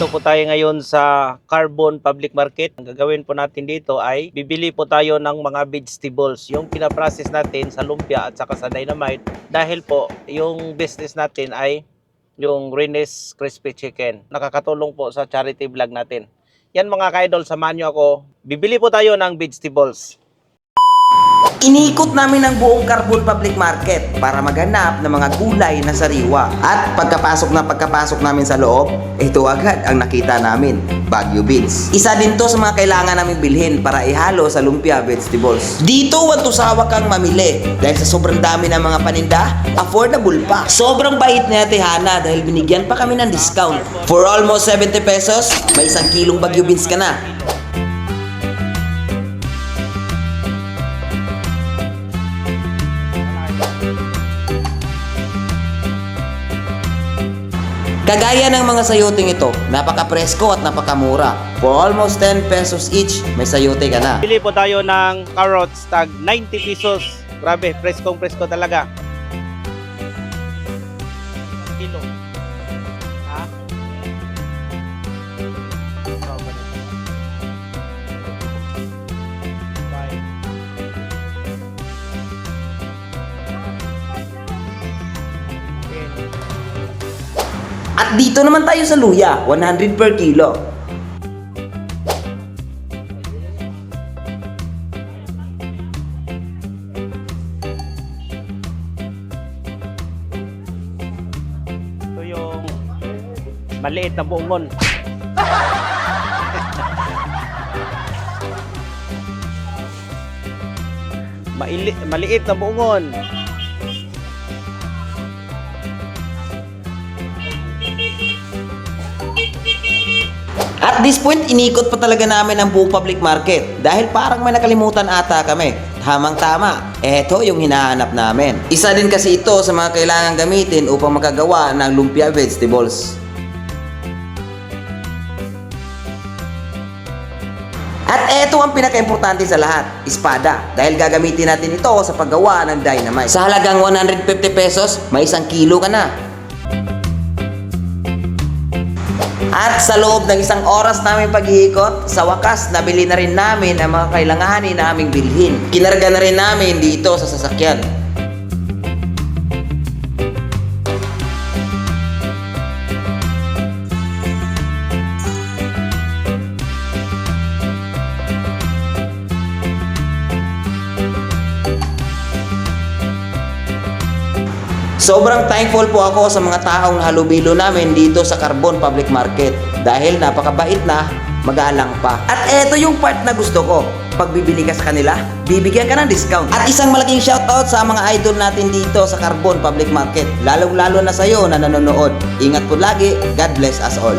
Nandito po tayo ngayon sa Carbon Public Market. Ang gagawin po natin dito ay bibili po tayo ng mga vegetables. Yung pinaprocess natin sa lumpia at saka sa dynamite. Dahil po yung business natin ay yung Reynes Crispy Chicken. Nakakatulong po sa charity vlog natin. Yan mga ka-idol, samahan nyo ako. Bibili po tayo ng vegetables. Inikot namin ang buong Carbon Public Market para maghanap ng mga gulay na sariwa. At pagkapasok namin sa loob, ito agad ang nakita namin, Baguio beans. Isa din to sa mga kailangan namin bilhin para ihalo sa lumpia vegetables. Dito wantusawa kang mamili dahil sa sobrang dami ng mga paninda, affordable pa. Sobrang bait ni Ate Hana dahil binigyan pa kami ng discount. For almost 70 pesos, may 1 kilong Baguio beans ka na. Kagaya ng mga sayoting ito, napaka-presko at napakamura. For almost 10 pesos each, may sayote ka na. Bili po tayo ng carrots, tag 90 pesos. Grabe, preskong-presko talaga. Kilo. Ha? At dito naman tayo sa luya, 100 per kilo. Ito yung maliit na buongon. Maliit na buongon. At this point, inikot pa talaga namin ang buong public market dahil parang may nakalimutan ata kami. Tamang-tama, eto yung hinahanap namin. Isa din kasi ito sa mga kailangan gamitin upang makagawa ng lumpia vegetables. At eto ang pinaka-importante sa lahat, espada. Dahil gagamitin natin ito sa paggawa ng dynamite. Sa halagang 150 pesos, may 1 kilo ka na. At sa loob ng 1 oras namin pag-iikot, sa wakas, nabili na rin namin ang mga kailanganin naming bilhin. Kinarga na rin namin dito sa sasakyan. Sobrang thankful po ako sa mga taong halubilo namin dito sa Carbon Public Market dahil napakabait na, magalang pa. At eto yung part na gusto ko. Pag bibili ka sa kanila, bibigyan ka ng discount. At isang malaking shoutout sa mga idol natin dito sa Carbon Public Market. Lalong-lalo na sa'yo na nanonood. Ingat po lagi. God bless us all.